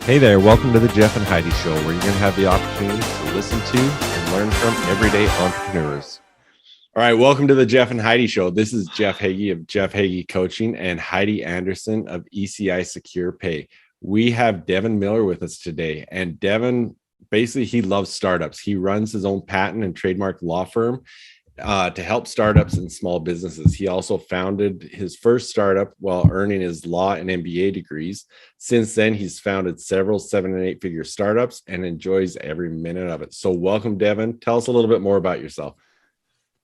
Hey there, welcome to the Jeff and Heidi Show, where you're going to have the opportunity to listen to and learn from everyday entrepreneurs. All right, welcome to the Jeff and Heidi Show. This is Jeff Heggie of Jeff Heggie Coaching and Heidi Anderson of ECI Secure Pay. We have Devin Miller with us today, and Devin, basically, he loves startups. He runs his own patent and trademark law firm to help startups and small businesses. He also founded his first startup while earning his law and MBA degrees. Since then, he's founded several 7- and 8-figure startups and enjoys every minute of it. So welcome, Devin. Tell us a little bit more about yourself.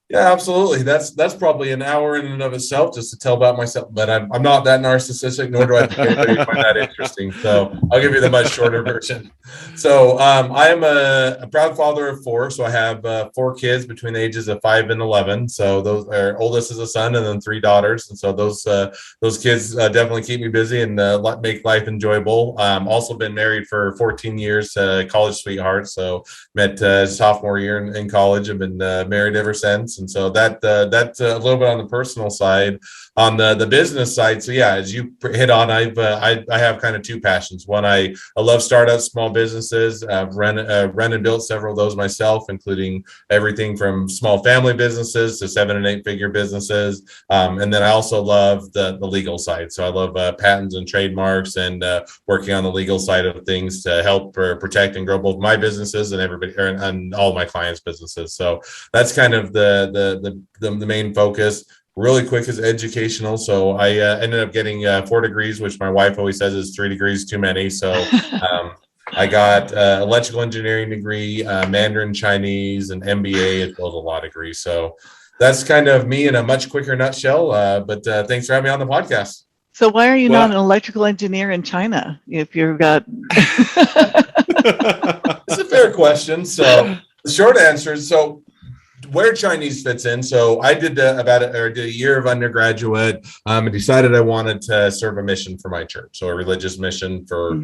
Yeah, absolutely. That's probably an hour in and of itself just to tell about myself. But I'm not that narcissistic, nor do I think anybody find that interesting. So I'll give you the much shorter version. So I am a proud father of 4. So I have 4 kids between the ages of 5 and 11. So those our oldest is a son, and then 3 daughters. And so those kids definitely keep me busy and make life enjoyable. Also been married for 14 years, college sweetheart. So met sophomore year in college and been married ever since. And so that's a little bit on the personal side. On the business side, so yeah, as you hit on, I have kind of 2 passions. One, I love startups, small businesses. I've run and built several of those myself, including everything from small family businesses to 7- and 8-figure businesses. And then I also love the legal side. So I love patents and trademarks and working on the legal side of things to help protect and grow both my businesses and everybody and all my clients' businesses. So that's kind of the main focus. Really quick is educational. So I ended up getting 4 degrees, which my wife always says is 3 degrees too many. So I got electrical engineering degree, Mandarin Chinese, and MBA, as well as a law degree. So that's kind of me in a much quicker nutshell. But thanks for having me on the podcast. So why are you not an electrical engineer in China if you've got... It's a fair question. So the short answer is, so where Chinese fits in. So I did a year of undergraduate and decided I wanted to serve a mission for my church. So a religious mission for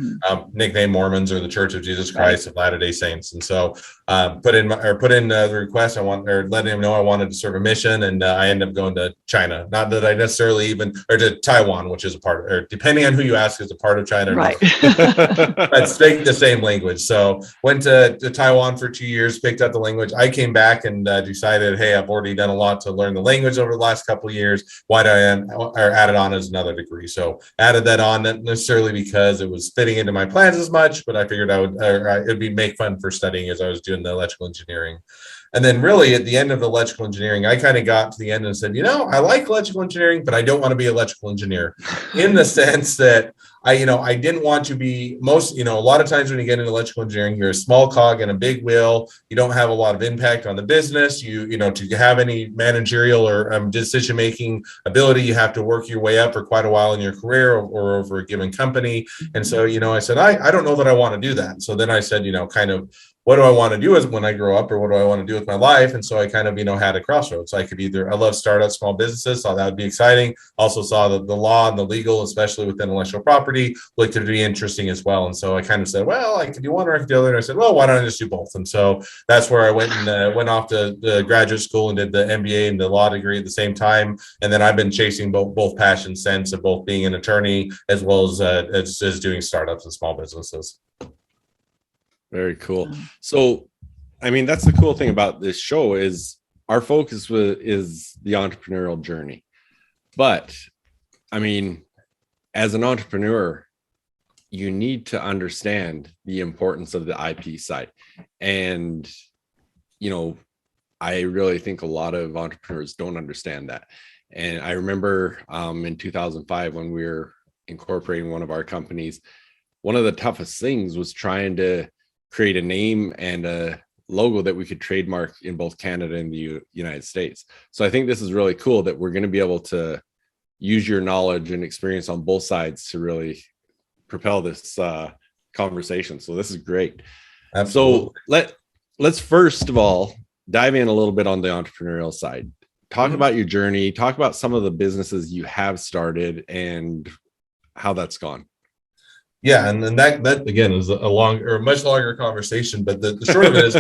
nickname Mormons, or the Church of Jesus Christ of Latter-day Saints. And so put in the request. Letting him know I wanted to serve a mission, and I ended up going to China. Not that I necessarily or to Taiwan, which is a part of, or depending on who you ask, is a part of China. Right. But speak the same language. So went to Taiwan for 2 years, picked up the language. I came back and decided, hey, I've already done a lot to learn the language over the last couple of years. Why do I add it on as another degree? So added that on, not necessarily because it was fitting into my plans as much, but I figured it'd be make fun for studying as I was doing the electrical engineering. And then really at the end of the electrical engineering, I kind of got to the end and said, I like electrical engineering, but I don't want to be an electrical engineer, in the sense that I didn't want to be a lot of times when you get into electrical engineering, you're a small cog in a big wheel. You don't have a lot of impact on the business. To have any managerial or decision-making ability, you have to work your way up for quite a while in your career or over a given company. And so, I said, I don't know that I want to do that. So then I said, kind of, what do I want to do when I grow up, or what do I want to do with my life? And so I kind of, had a crossroads. I love startups, small businesses, thought that would be exciting. Also saw the law and the legal, especially within intellectual property, looked to be interesting as well. And so I kind of said, well, I could do one or I could do the other. And I said, well, why don't I just do both? And so that's where I went off to the graduate school and did the MBA and the law degree at the same time. And then I've been chasing both passions since, of both being an attorney as well as doing startups and small businesses. Very cool. So, that's the cool thing about this show is our focus is the entrepreneurial journey. But, as an entrepreneur, you need to understand the importance of the IP side. And, I really think a lot of entrepreneurs don't understand that. And I remember in 2005, when we were incorporating one of our companies, one of the toughest things was trying to create a name and a logo that we could trademark in both Canada and the United States. So I think this is really cool that we're going to be able to use your knowledge and experience on both sides to really propel this conversation. So this is great. Absolutely. So let's first of all dive in a little bit on the entrepreneurial side. Talk about your journey. Talk about some of the businesses you have started and how that's gone. Yeah, and then that again is a much longer conversation. But the short of it is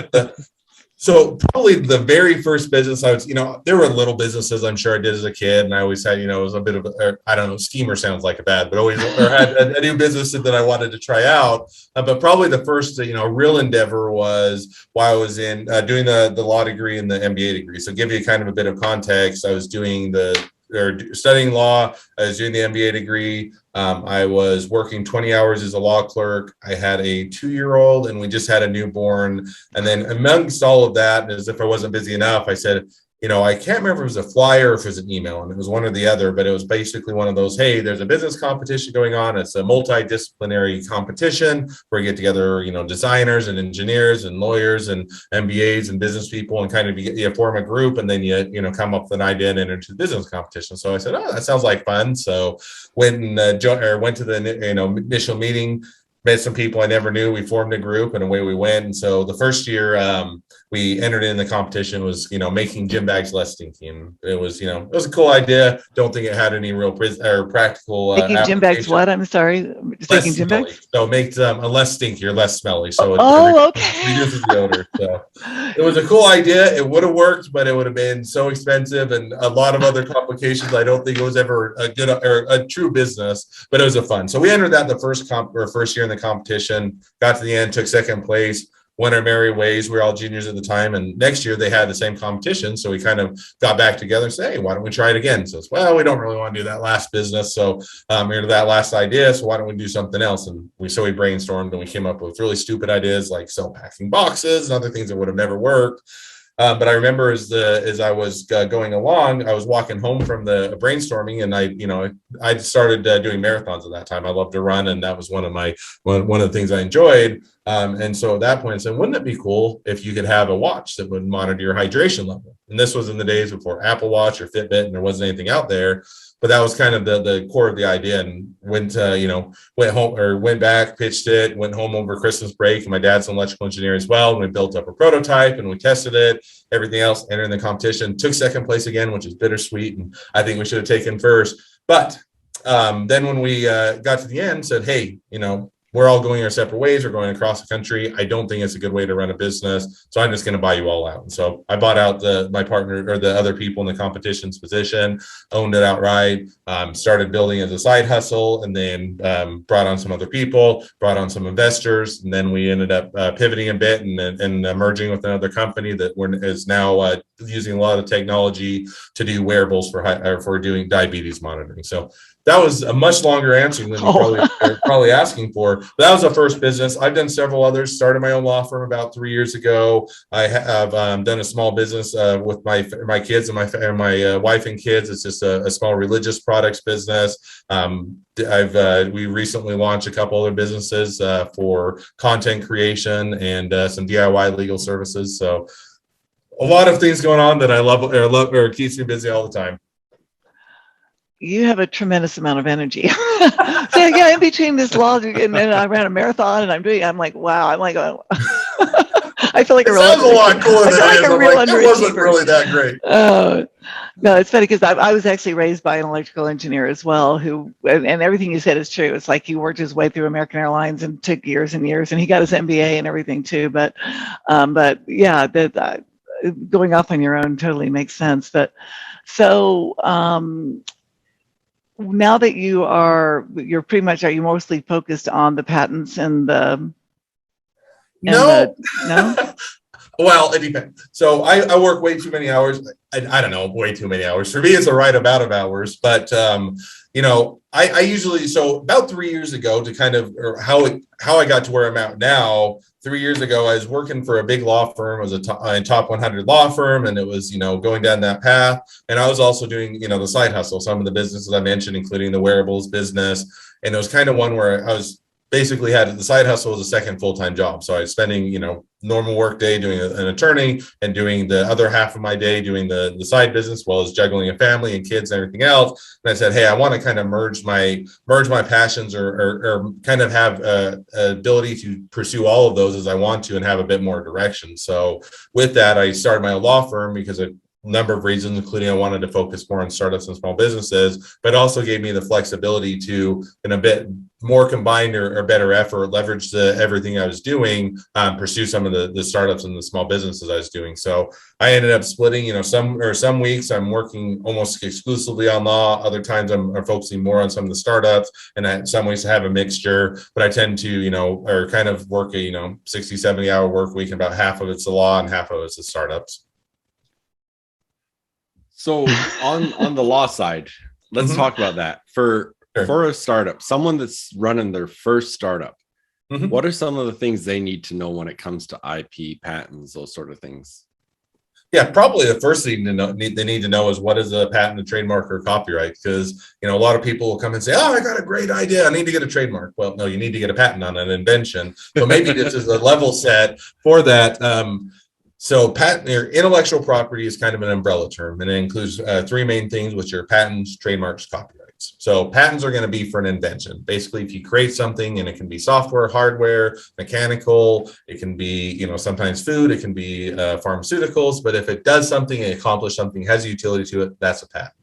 So probably the very first business I was, there were little businesses I'm sure I did as a kid, and I always had, it was a bit of, I don't know, schemer sounds like a bad, but always or had a new business that I wanted to try out. But probably the first, real endeavor was while I was in doing the law degree and the MBA degree. So give you kind of a bit of context, I was studying law. I was doing the MBA degree. I was working 20 hours as a law clerk. I had a 2-year-old and we just had a newborn. And then amongst all of that, as if I wasn't busy enough, I said, I can't remember if it was a flyer or if it was an email, and it was one or the other, but it was basically one of those, hey, there's a business competition going on. It's a multidisciplinary competition where you get together, designers and engineers and lawyers and MBAs and business people and kind of you form a group, and then you come up with an idea and enter into the business competition. So I said, oh, that sounds like fun. So went to the initial meeting, met some people I never knew. We formed a group and away we went. And so the first year we entered in the competition was, making gym bags less stinky. And it was a cool idea. Don't think it had any real practical. Making gym bags what? I'm sorry. Making gym bags? So make them less stinky or less smelly. So okay. Reduces the odor. So it was a cool idea. It would have worked, but it would have been so expensive and a lot of other complications. I don't think it was ever a good or a true business, but it was a fun. So we entered that the first year in the competition, got to the end, took second place, went our merry ways. We were all juniors at the time. And next year they had the same competition. So we kind of got back together and said, hey, why don't we try it again? So it's, well, we don't really want to do that last business. So we're to that last idea. So why don't we do something else? And we brainstormed and we came up with really stupid ideas like self-packing boxes and other things that would have never worked. But I remember as I was going along, I was walking home from the brainstorming, and I started doing marathons at that time. I loved to run, and that was one of the things I enjoyed. And so at that point, I said, wouldn't it be cool if you could have a watch that would monitor your hydration level? And this was in the days before Apple Watch or Fitbit, and there wasn't anything out there. But that was kind of the core of the idea. And went home or went back, pitched it, went home over Christmas break. And my dad's an electrical engineer as well. And we built up a prototype and we tested it, everything else, entered in the competition, took second place again, which is bittersweet. And I think we should have taken first. But then when we got to the end, said, hey, we're all going our separate ways. We're going across the country. I don't think it's a good way to run a business. So I'm just going to buy you all out. And so I bought out my partner or the other people in the competition's position, owned it outright, started building as a side hustle, and then brought on some other people, brought on some investors. And then we ended up pivoting a bit and merging with another company that is now using a lot of technology to do wearables for doing diabetes monitoring. So that was a much longer answer than you probably asking for. But that was the first business. I've done several others. Started my own law firm about 3 years ago. I have done a small business with my kids and my wife and kids. It's just a small religious products business. We recently launched a couple other businesses for content creation and some DIY legal services. So a lot of things going on that I love or keeps me busy all the time. You have a tremendous amount of energy. So yeah, in between this law and then I ran a marathon and I'm like, wow. I'm like, oh. I feel like it sounds a lot cooler than it is. It wasn't really that great. No, it's funny because I was actually raised by an electrical engineer as well, and everything you said is true. It's like he worked his way through American Airlines and took years and years, and he got his MBA and everything too. But yeah, going off on your own totally makes sense. But so now that you're pretty much, are you mostly focused on the patents and the? No. No. Well, it depends. So I work way too many hours. I don't know, way too many hours. For me, it's the right amount of hours. But I usually, so about 3 years ago, to kind of how I got to where I'm at now. 3 years ago, I was working for a big law firm. It was a top 100 law firm, and it was going down that path. And I was also doing the side hustle, some of the businesses I mentioned, including the wearables business. And it was kind of one where I was basically had the side hustle as a second full-time job. So I was spending, normal work day doing an attorney and doing the other half of my day doing the side business, as well as juggling a family and kids and everything else. And I said, hey, I want to kind of merge my passions or kind of have a ability to pursue all of those as I want to and have a bit more direction. So with that, I started my own law firm because number of reasons, including I wanted to focus more on startups and small businesses, but also gave me the flexibility to, in a bit more combined or better effort, leverage everything I was doing, pursue some of the startups and the small businesses I was doing. So I ended up splitting, some weeks I'm working almost exclusively on law. Other times I'm focusing more on some of the startups, and some weeks I have a mixture, but I tend to, or kind of work a, 60, 70 hour work week, and about half of it's the law and half of it's the startups. So on the law side, let's talk about that. For a startup, someone that's running their first startup, what are some of the things they need to know when it comes to IP, patents, those sort of things? Yeah, probably the first thing they need to know is what is a patent, a trademark, or copyright. Because a lot of people will come and say, "Oh, I got a great idea. I need to get a trademark." Well, no, you need to get a patent on an invention. So maybe this is a level set for that. So patent or intellectual property is kind of an umbrella term, and it includes three main things, which are patents, trademarks, copyrights. So patents are going to be for an invention. Basically, if you create something, and it can be software, hardware, mechanical, it can be, sometimes food, it can be pharmaceuticals, but if it does something and accomplishes something, has a utility to it, that's a patent.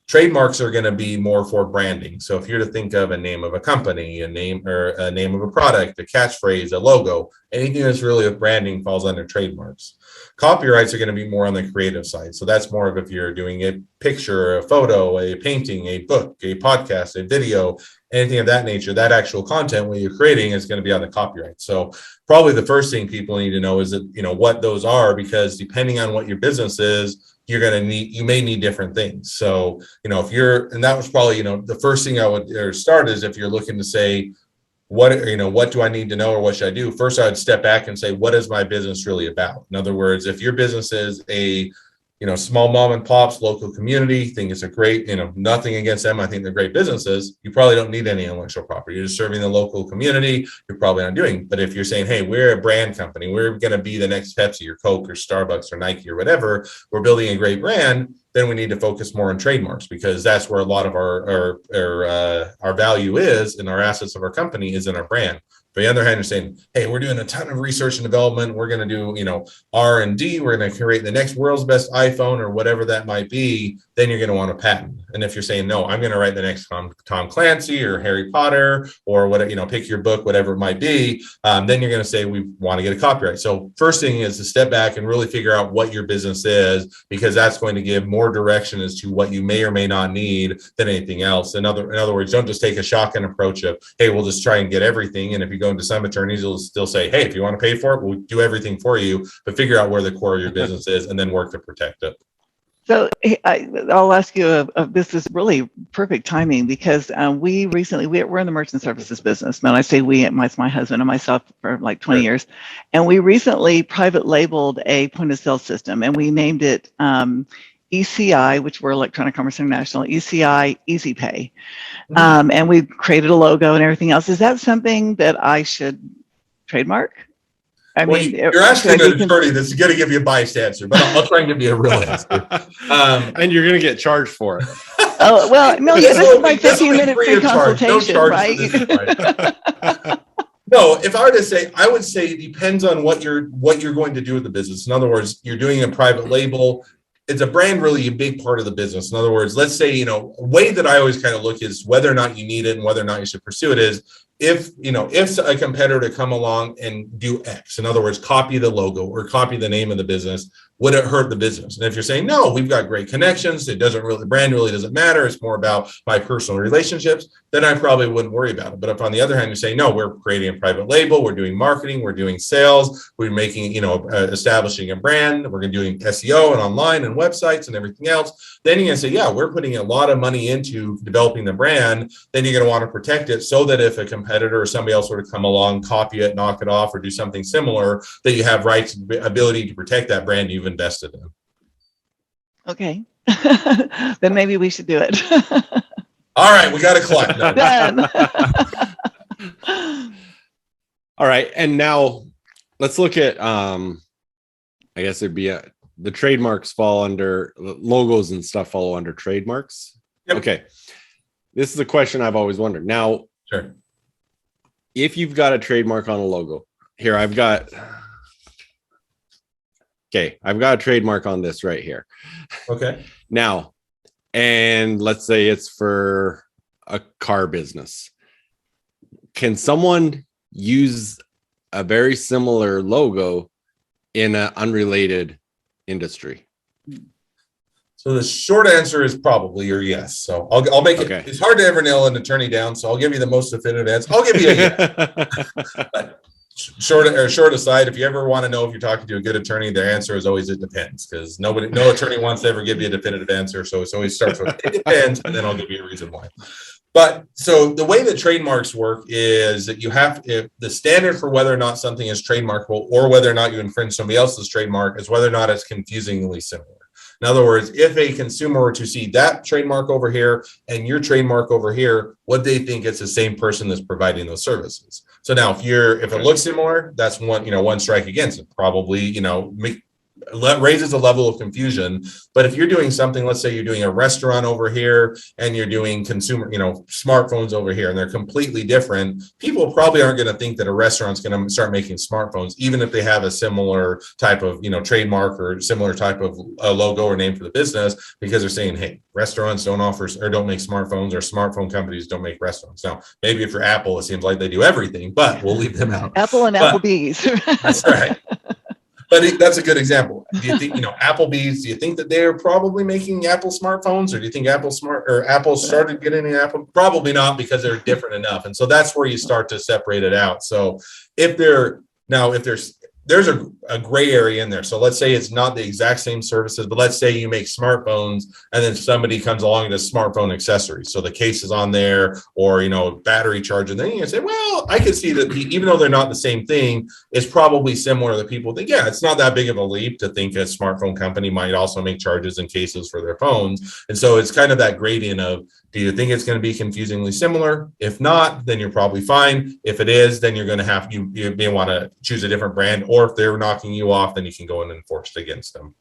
Trademarks are going to be more for branding. So if you're to think of a name of a company, a name of a product, a catchphrase, a logo, anything that's really with branding falls under trademarks. Copyrights are going to be more on the creative side. So that's more of if you're doing a picture, a photo, a painting, a book, a podcast, a video, anything of that nature, that actual content when you're creating is going to be on the copyright. So probably the first thing people need to know is that, what those are, because depending on what your business is, you may need different things. So, and that was probably, the first thing I would start is if you're looking to say, what do I need to know or what should I do? First, I would step back and say, what is my business really about? In other words, if your business is a small mom and pops, local community, think it's a great, nothing against them. I think they're great businesses. You probably don't need any intellectual property. You're just serving the local community. You're probably not doing. But if you're saying, hey, we're a brand company, we're going to be the next Pepsi or Coke or Starbucks or Nike or whatever, we're building a great brand, then we need to focus more on trademarks, because that's where a lot of our value is, and our assets of our company is in our brand. But on the other hand, you're saying, hey, we're doing a ton of research and development. We're going to do, R&D. We're going to create the next world's best iPhone or whatever that might be. Then you're going to want a patent. And if you're saying, no, I'm going to write the next Tom Clancy or Harry Potter or whatever, pick your book, whatever it might be, then you're going to say we want to get a copyright. So first thing is to step back and really figure out what your business is, because that's going to give more direction as to what you may or may not need than anything else. In other words, don't just take a shotgun approach of, hey, we'll just try and get everything. And if you go into some attorneys, they'll still say, hey, if you want to pay for it, we'll do everything for you, but figure out where the core of your business is and then work to protect it. So I'll ask you, this is really perfect timing, because we're in the merchant services business. And I say we, it's my husband and myself for like 20 years. And we recently private labeled a point of sale system, and we named it ECI, which we're Electronic Commerce International, ECI Easy Pay. And we created a logo and everything else. Is that something that I should trademark? You're asking an attorney that's going to give you a biased answer, but I'll try and give you a real answer. And you're going to get charged for it. Oh, well, no, this is my 15-minute free consultation, right? No, if I were to say, I would say it depends on what you're going to do with the business. In other words, you're doing a private label. It's a brand really a big part of the business. In other words, let's say, a way that I always kind of look is whether or not you need it and whether or not you should pursue it is, if a competitor to come along and do X, in other words, copy the logo or copy the name of the business, would it hurt the business? And if you're saying, no, we've got great connections, the brand really doesn't matter, it's more about my personal relationships, then I probably wouldn't worry about it. But if on the other hand, you say, no, we're creating a private label, we're doing marketing, we're doing sales, we're making, establishing a brand, we're doing SEO and online and websites and everything else, then you're going to say, yeah, we're putting a lot of money into developing the brand. Then you're going to want to protect it so that if a competitor or somebody else were to come along, copy it, knock it off, or do something similar, that you have rights, ability to protect that brand you've invested in. Okay. Then maybe we should do it. All right, we got to collect. No. Done. All right, and now let's look at I guess it'd be the trademarks fall under logos and stuff follow under trademarks. Yep. Okay. This is a question I've always wondered. Now, sure. If you've got a trademark on a logo, here I've got Okay, I've got a trademark on this right here. Okay. Now, and let's say it's for a car business. Can someone use a very similar logo in an unrelated industry? So the short answer is probably or yes. So I'll make it. Okay. It's hard to ever nail an attorney down. So I'll give you the most definitive answer. I'll give you a yes. Short aside, if you ever want to know if you're talking to a good attorney, their answer is always it depends, because no attorney wants to ever give you a definitive answer. So it always starts with it depends, and then I'll give you a reason why. But so the way that trademarks work is that if the standard for whether or not something is trademarkable or whether or not you infringe somebody else's trademark is whether or not it's confusingly similar. In other words, if a consumer were to see that trademark over here and your trademark over here, would they think it's the same person that's providing those services? So now if it looks similar, that's one strike against it. Probably, raises a level of confusion. But if you're doing something, let's say you're doing a restaurant over here and you're doing consumer, smartphones over here, and they're completely different, people probably aren't going to think that a restaurant's going to start making smartphones, even if they have a similar type of, trademark or similar type of logo or name for the business, because they're saying, hey, restaurants don't offer or don't make smartphones, or smartphone companies don't make restaurants. Now, maybe if you're Apple, it seems like they do everything, but we'll leave them out. Apple and Applebee's. That's right. But that's a good example. Do you think, Applebee's, do you think that they're probably making Apple smartphones, or do you think Apple started getting an Apple? Probably not, because they're different enough. And so that's where you start to separate it out. So if there's a gray area in there. So let's say it's not the exact same services, but let's say you make smartphones and then somebody comes along and does smartphone accessories. So the case is on there, or, battery charge. And then you can say, well, I can see that even though they're not the same thing, it's probably similar that people think, yeah, it's not that big of a leap to think a smartphone company might also make charges and cases for their phones. And so it's kind of that gradient of, do you think it's going to be confusingly similar? If not, then you're probably fine. If it is, then you're going to you may want to choose a different brand, or if they're knocking you off, then you can go and enforce it against them.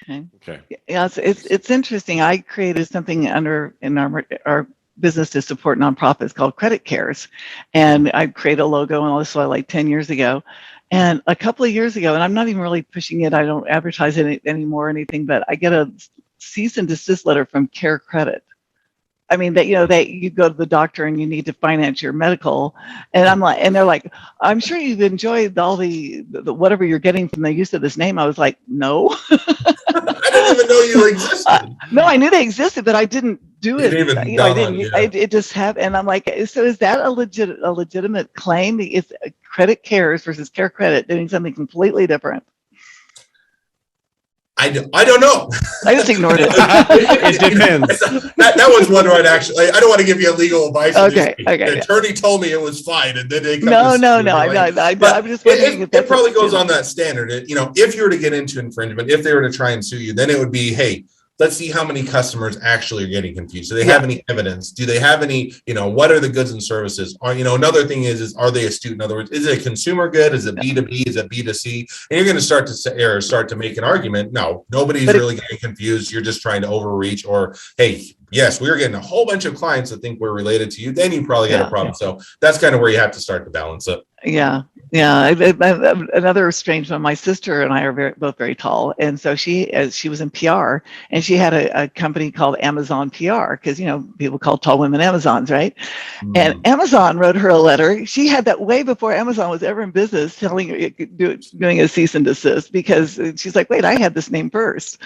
Okay. Yeah, it's interesting. I created something in our business to support nonprofits called Credit Cares, and I created a logo and all this like 10 years ago. And a couple of years ago, and I'm not even really pushing it, I don't advertise it anymore or anything, but I get a cease and desist letter from Care Credit. I mean, that you go to the doctor and you need to finance your medical, and they're like, I'm sure you've enjoyed all the whatever you're getting from the use of this name. I was like, no. I didn't even know you existed. No, I knew they existed, but I didn't do it. It just happened, and I'm like, so is that a legitimate claim? It's Credit Cares versus Care Credit doing something completely different. I don't know. I just ignored it. It depends. That was one where I don't want to give you the advice. Okay. The attorney told me it was fine, and then they come. No. I'm just wondering if it probably goes on that standard. If you were to get into infringement, if they were to try and sue you, then it would be, hey, let's see how many customers actually are getting confused. Do they have any evidence? Do they have any, what are the goods and services? Or, another thing is are they astute? In other words, is it a consumer good? Is it B2B? Is it B2C? And you're going to start to make an argument. No, nobody's really getting confused. You're just trying to overreach, or, hey, yes, we're getting a whole bunch of clients that think we're related to you. Then you probably got a problem. So that's kind of where you have to start to balance it. Yeah. Another strange one. My sister and I are both very tall, and so she was in PR, and she had a company called Amazon PR, because people call tall women Amazons, right? And Amazon wrote her a letter. She had that way before Amazon was ever in business, telling her doing a cease and desist, because she's like, wait, I had this name first.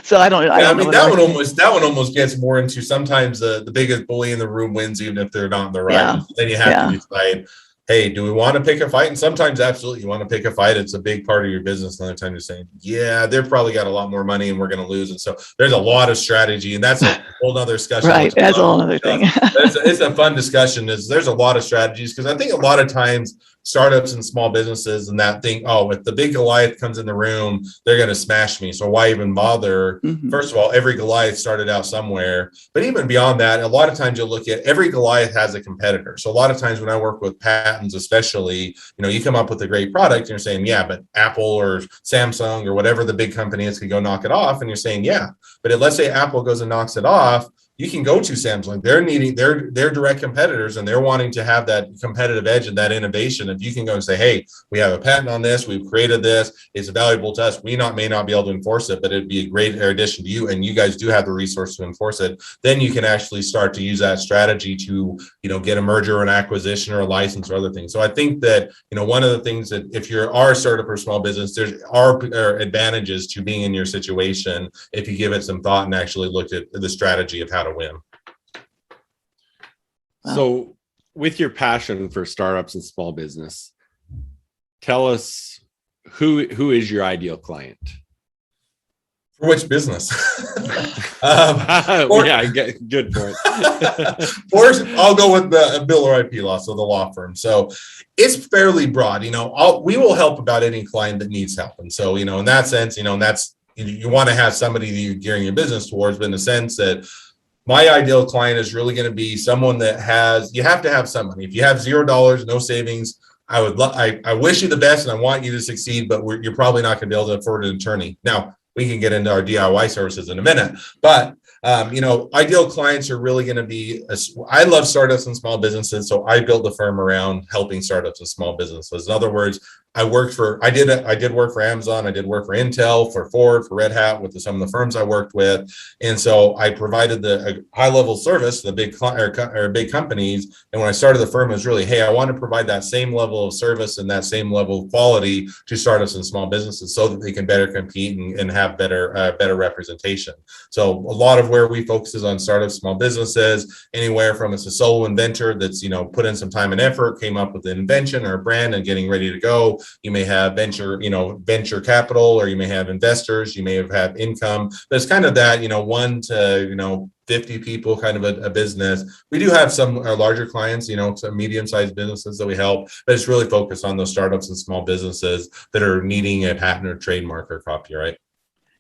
So I don't know. That one almost gets more into, sometimes the biggest bully in the room wins, even if they're not in the right. Yeah. Then you have to decide, hey, do we want to pick a fight? And sometimes absolutely you want to pick a fight. It's a big part of your business. Another time you're saying, yeah, they've probably got a lot more money and we're going to lose. And so there's a lot of strategy, and that's a whole nother discussion. Right. That's a whole other thing. It's a fun discussion. There's a lot of strategies, because I think a lot of times startups and small businesses and that think, oh, if the big Goliath comes in the room, they're going to smash me. So why even bother? Mm-hmm. First of all, every Goliath started out somewhere. But even beyond that, a lot of times you'll look at every Goliath has a competitor. So a lot of times when I work with patents, especially, you come up with a great product and you're saying, yeah, but Apple or Samsung or whatever the big company is could go knock it off. And you're saying, yeah, but let's say Apple goes and knocks it off. you can go to Samsung. They're needing their direct competitors, and they're wanting to have that competitive edge and that innovation. If you can go and say, hey, we have a patent on this, we've created this, it's valuable to us. We may not be able to enforce it, but it'd be a great addition to you, and you guys do have the resource to enforce it. Then you can actually start to use that strategy to, get a merger or an acquisition or a license or other things. So I think that, one of the things that if you are a startup or small business, there are advantages to being in your situation if you give it some thought and actually look at the strategy of how to win. So with your passion for startups and small business, tell us who is your ideal client? For which business? Yeah, good point. First, I'll go with the bill or IP law, so the law firm. So it's fairly broad. We will help about any client that needs help. And so, in that sense, that's, you want to have somebody that you're gearing your business towards, but in the sense that my ideal client is really going to be someone that you have to have some money. If you have $0, no savings, I wish you the best and I want you to succeed, but you're probably not going to be able to afford an attorney. Now, we can get into our DIY services in a minute, but ideal clients are really going to be, I love startups and small businesses. So I built the firm around helping startups and small businesses. In other words, I did work for Amazon. I did work for Intel, for Ford, for Red Hat, with some of the firms I worked with. And so I provided the high level service to the big companies. And when I started the firm, it was really, hey, I want to provide that same level of service and that same level of quality to startups and small businesses so that they can better compete and have better representation. So a lot of where we focus is on startups, small businesses, anywhere from it's a solo inventor that's, put in some time and effort, came up with an invention or a brand and getting ready to go. You may have venture capital, or you may have investors, you may have income. But it's kind of that, 1 to 50 people kind of a business. We do have some larger clients, some medium-sized businesses that we help, but it's really focused on those startups and small businesses that are needing a patent or trademark or copyright.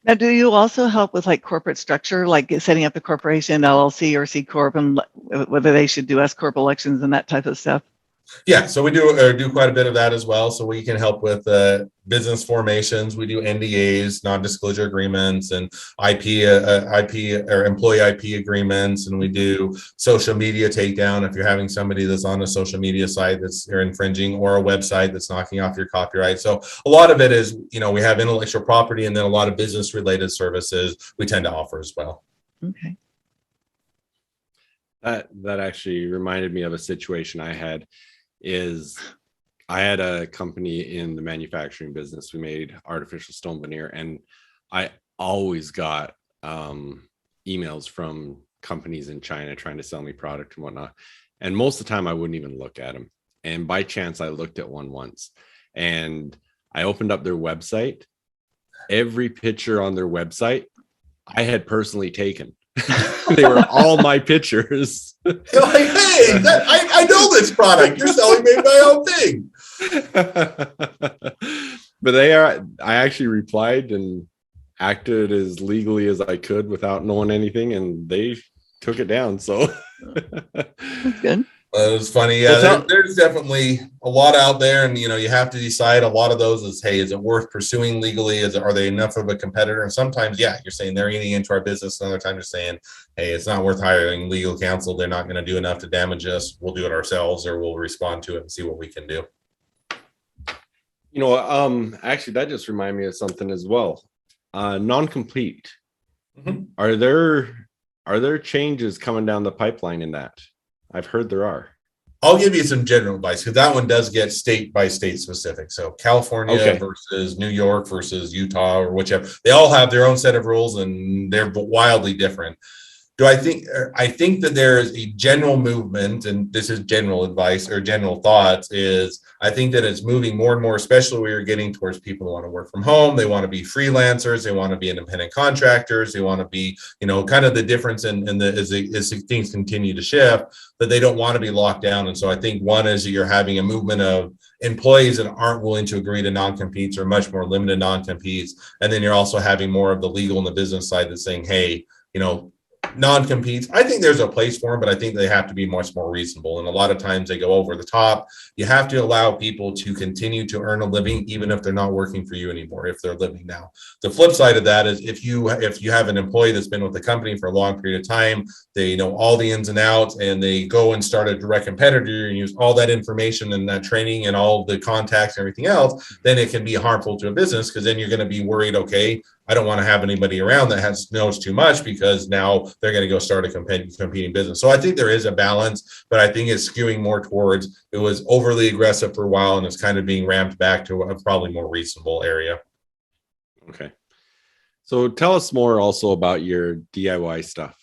Now, do you also help with like corporate structure, like setting up a corporation, LLC or C Corp, and whether they should do S Corp elections and that type of stuff? Yeah, so we do quite a bit of that as well. So we can help with business formations. We do NDAs, non-disclosure agreements, and IP or employee IP agreements, and we do social media takedown if you're having somebody that's on a social media site that's infringing, or a website that's knocking off your copyright. So a lot of it is, we have intellectual property, and then a lot of business-related services we tend to offer as well. Okay. That actually reminded me of a situation I had. I had a company in the manufacturing business. We made artificial stone veneer, and I always got emails from companies in China trying to sell me product and whatnot. And most of the time I wouldn't even look at them. And by chance, I looked at one once, and I opened up their website. Every picture on their website I had personally taken. They were all my pictures. You're like, hey, I know this product. You're selling me my own thing. But I actually replied and acted as legally as I could without knowing anything, and they took it down. So That's good. It was funny. Yeah, there's definitely a lot out there, and you have to decide. A lot of those is, hey, is it worth pursuing legally? Are they enough of a competitor? And sometimes, yeah, you're saying they're eating into our business. Another time, you're saying, hey, it's not worth hiring legal counsel. They're not going to do enough to damage us. We'll do it ourselves, or we'll respond to it and see what we can do. Actually, that just reminded me of something as well. Non-compete. Mm-hmm. Are there changes coming down the pipeline in that? I've heard there are. I'll give you some general advice, because that one does get state by state specific. So California versus New York versus Utah or whichever, they all have their own set of rules, and they're wildly different. I think that there is a general movement, and this is general advice or general thoughts, is I think that it's moving more and more, especially when you're getting towards people who want to work from home. They want to be freelancers. They want to be independent contractors. They want to be, kind of the difference as things continue to shift, that they don't want to be locked down. And so I think one is that you're having a movement of employees that aren't willing to agree to non-competes, or much more limited non-competes. And then you're also having more of the legal and the business side that's saying, hey, non-competes, I think there's a place for them, but I think they have to be much more reasonable. And a lot of times they go over the top. You have to allow people to continue to earn a living, even if they're not working for you anymore, if they're living now. The flip side of that is if you have an employee that's been with the company for a long period of time, they know all the ins and outs, and they go and start a direct competitor and use all that information and that training and all the contacts and everything else, then it can be harmful to a business, because then you're going to be worried, okay, I don't want to have anybody around that knows too much, because now they're going to go start a competing business. So I think there is a balance, but I think it's skewing more towards, it was overly aggressive for a while and it's kind of being ramped back to a probably more reasonable area. Okay. So tell us more also about your DIY stuff.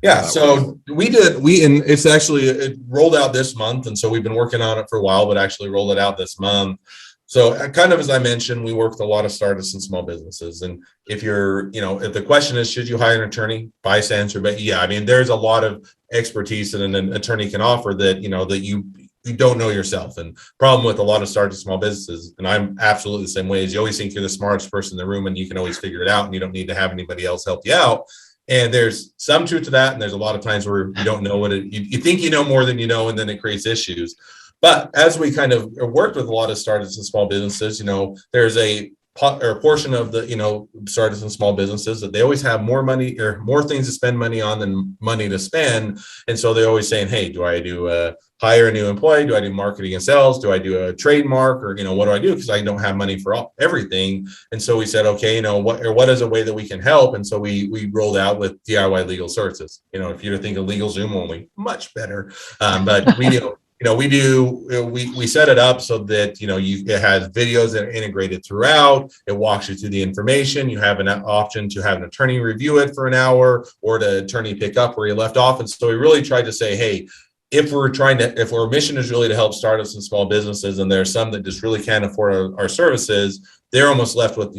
Yeah, so it rolled out this month. And so we've been working on it for a while, but actually rolled it out this month. So kind of, as I mentioned, we work with a lot of startups and small businesses. And if if the question is, should you hire an attorney? Biased answer, but yeah, I mean, there's a lot of expertise that an attorney can offer that you don't know yourself. And problem with a lot of startups and small businesses, and I'm absolutely the same way, is you always think you're the smartest person in the room and you can always figure it out and you don't need to have anybody else help you out. And there's some truth to that. And there's a lot of times where you don't know you think you know more than you know, and then it creates issues. But as we kind of worked with a lot of startups and small businesses, there's a portion of the, startups and small businesses that they always have more money or more things to spend money on than money to spend. And so they're always saying, hey, do I hire a new employee? Do I do marketing and sales? Do I do a trademark? Or, what do I do? Because I don't have money for everything. And so we said, okay, what is a way that we can help? And so we rolled out with DIY legal services. If you think of LegalZoom only, much better. But we do. We set it up so that, it has videos that are integrated throughout. It walks you through the information. You have an option to have an attorney review it for an hour, or the attorney pick up where you left off. And so we really tried to say, hey, if our mission is really to help startups and small businesses, and there's some that just really can't afford our services, they're almost left with,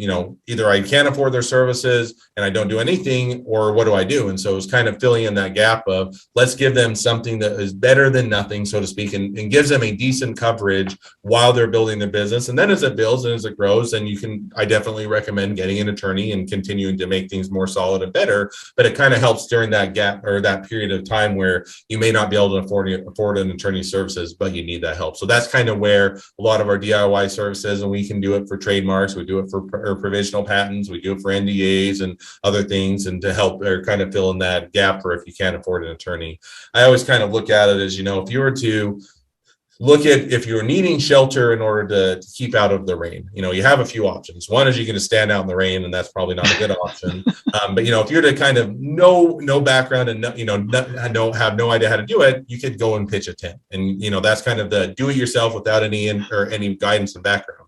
either I can't afford their services and I don't do anything, or what do I do? And so it's kind of filling in that gap of, let's give them something that is better than nothing, so to speak, and gives them a decent coverage while they're building their business. And then as it builds and as it grows, then I definitely recommend getting an attorney and continuing to make things more solid and better. But it kind of helps during that gap or that period of time where you may not be able to afford an attorney's services, but you need that help. So that's kind of where a lot of our DIY services, and we can do it for trademarks. We do it for provisional patents. We do it for NDAs and other things, and to help or kind of fill in that gap for if you can't afford an attorney. I always kind of look at it as, if you were to look at, if you're needing shelter in order to keep out of the rain, you have a few options. One is you're going to stand out in the rain, and that's probably not a good option. But if you're to kind of no background and have no idea how to do it, you could go and pitch a tent, and that's kind of the do it yourself without any guidance and background.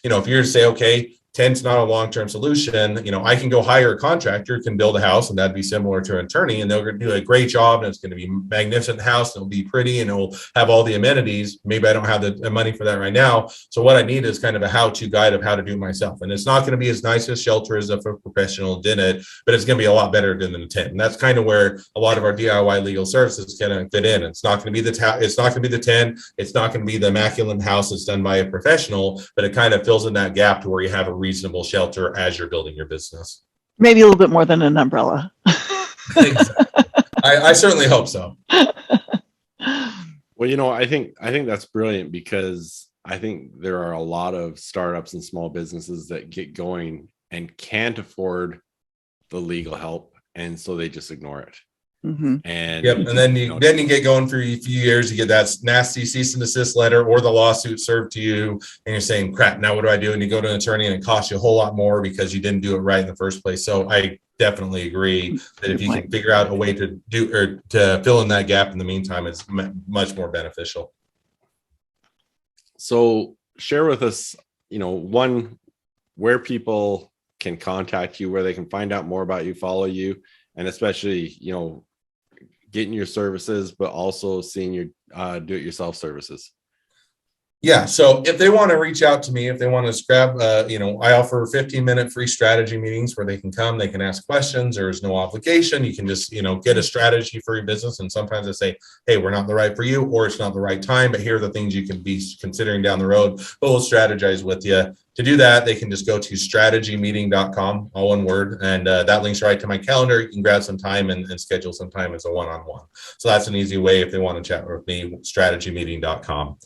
If you're to say, okay, tent's not a long-term solution, I can go hire a contractor, can build a house, and that'd be similar to an attorney, and they're going to do a great job, and it's going to be a magnificent house, and it'll be pretty, and it'll have all the amenities. Maybe I don't have the money for that right now. So what I need is kind of a how-to guide of how to do it myself. And it's not going to be as nice as shelter as if a professional did it, but it's going to be a lot better than a tent. And that's kind of where a lot of our DIY legal services can fit in. It's not going to be the tent. It's not going to be the immaculate house that's done by a professional, but it kind of fills in that gap to where you have a reasonable shelter as you're building your business. Maybe a little bit more than an umbrella. I certainly hope so. Well, I think that's brilliant, because I think there are a lot of startups and small businesses that get going and can't afford the legal help, and so they just ignore it. Mm-hmm. And then you get going for a few years. You get that nasty cease and desist letter or the lawsuit served to you, and you're saying, crap, now what do I do? And you go to an attorney, and it costs you a whole lot more because you didn't do it right in the first place. So I definitely agree that if you can figure out a way to do or to fill in that gap in the meantime, it's much more beneficial. So share with us, one, where people can contact you, where they can find out more about you, follow you, and especially, getting your services, but also seeing your do-it-yourself services. Yeah. So if they want to reach out to me, if they want to grab, I offer 15-minute free strategy meetings where they can come, they can ask questions. There's no obligation. You can just, get a strategy for your business. And sometimes I say, hey, we're not the right for you, or it's not the right time, but here are the things you can be considering down the road, but we'll strategize with you. To do that, they can just go to strategymeeting.com, all one word, and that links right to my calendar. You can grab some time and schedule some time as a one-on-one. So that's an easy way if they want to chat with me, strategymeeting.com.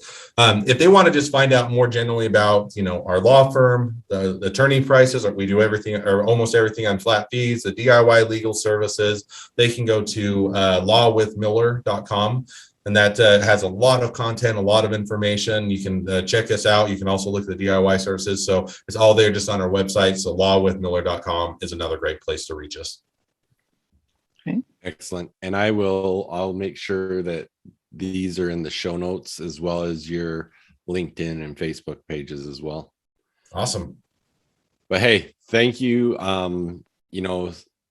If they want to just find out more generally about, our law firm, the attorney prices, we do everything or almost everything on flat fees, the DIY legal services, they can go to lawwithmiller.com. And that has a lot of content, a lot of information. You can check us out. You can also look at the DIY services. So it's all there just on our website. So lawwithmiller.com is another great place to reach us. Okay. Excellent. And I'll make sure that these are in the show notes as well as your LinkedIn and Facebook pages as well. Awesome. But hey, thank you.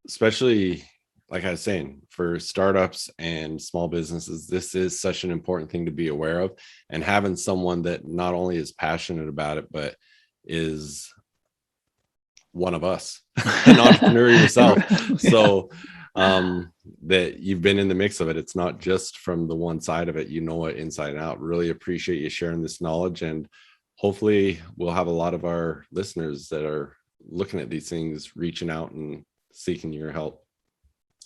Especially like I was saying, for startups and small businesses, this is such an important thing to be aware of, and having someone that not only is passionate about it, but is one of us, an entrepreneur yourself. Yeah. So that you've been in the mix of it. It's not just from the one side of it, it inside and out. Really appreciate you sharing this knowledge, and hopefully we'll have a lot of our listeners that are looking at these things, reaching out and seeking your help.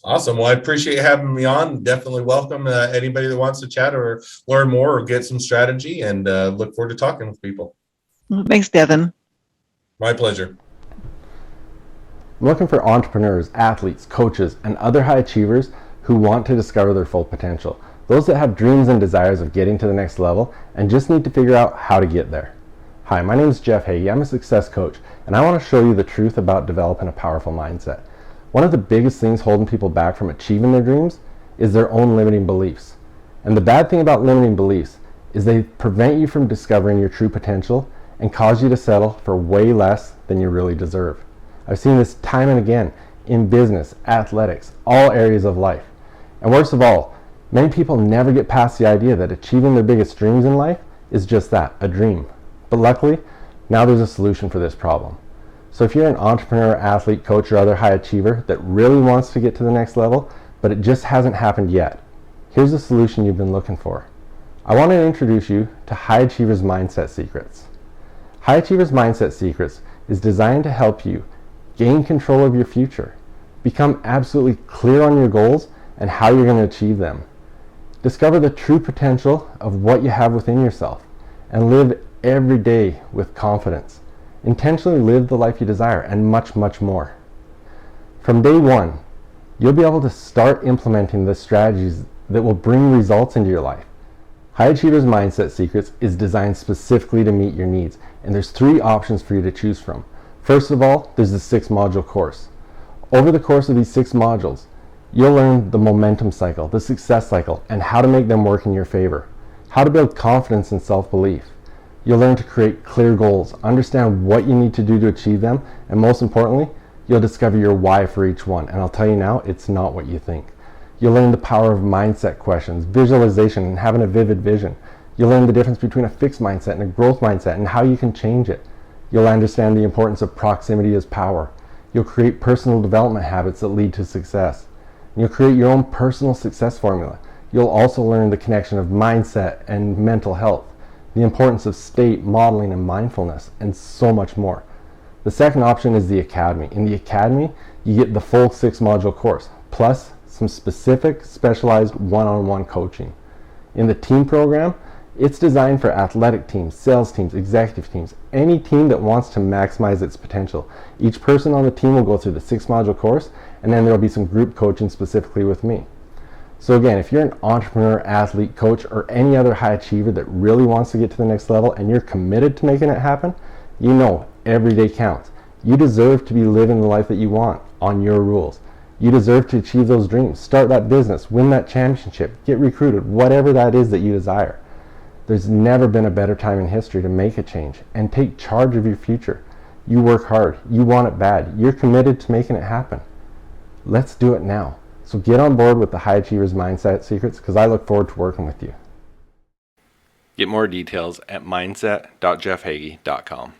Awesome. Well, I appreciate having me on. Definitely welcome anybody that wants to chat or learn more or get some strategy, and look forward to talking with people. Thanks, Devin. My pleasure. I'm looking for entrepreneurs, athletes, coaches, and other high achievers who want to discover their full potential. Those that have dreams and desires of getting to the next level and just need to figure out how to get there. Hi, my name is Jeff Heggie. I'm a success coach, and I want to show you the truth about developing a powerful mindset. One of the biggest things holding people back from achieving their dreams is their own limiting beliefs. And the bad thing about limiting beliefs is they prevent you from discovering your true potential and cause you to settle for way less than you really deserve. I've seen this time and again in business, athletics, all areas of life. And worst of all, many people never get past the idea that achieving their biggest dreams in life is just that, a dream. But luckily, now there's a solution for this problem. So if you're an entrepreneur, athlete, coach, or other high achiever that really wants to get to the next level, but it just hasn't happened yet, here's the solution you've been looking for. I want to introduce you to High Achievers Mindset Secrets. High Achievers Mindset Secrets is designed to help you gain control of your future, become absolutely clear on your goals and how you're going to achieve them, discover the true potential of what you have within yourself, and live every day with confidence. Intentionally live the life you desire, and much, much more. From day one, you'll be able to start implementing the strategies that will bring results into your life. High Achievers Mindset Secrets is designed specifically to meet your needs, and there's 3 options for you to choose from. First of all, there's the 6-module course. Over the course of these 6 modules, you'll learn the momentum cycle, the success cycle, and how to make them work in your favor, how to build confidence and self-belief. You'll learn to create clear goals, understand what you need to do to achieve them, and most importantly, you'll discover your why for each one. And I'll tell you now, it's not what you think. You'll learn the power of mindset questions, visualization, and having a vivid vision. You'll learn the difference between a fixed mindset and a growth mindset and how you can change it. You'll understand the importance of proximity as power. You'll create personal development habits that lead to success. And you'll create your own personal success formula. You'll also learn the connection of mindset and mental health, the importance of state, modeling, and mindfulness, and so much more. The second option is the Academy. In the Academy, you get the full 6-module course, plus some specific, specialized one-on-one coaching. In the team program, it's designed for athletic teams, sales teams, executive teams, any team that wants to maximize its potential. Each person on the team will go through the 6-module course, and then there will be some group coaching specifically with me. So again, if you're an entrepreneur, athlete, coach, or any other high achiever that really wants to get to the next level and you're committed to making it happen, you know every day counts. You deserve to be living the life that you want on your rules. You deserve to achieve those dreams, start that business, win that championship, get recruited, whatever that is that you desire. There's never been a better time in history to make a change and take charge of your future. You work hard, you want it bad, you're committed to making it happen. Let's do it now. So get on board with the High Achievers Mindset Secrets, because I look forward to working with you. Get more details at mindset.jeffhagee.com.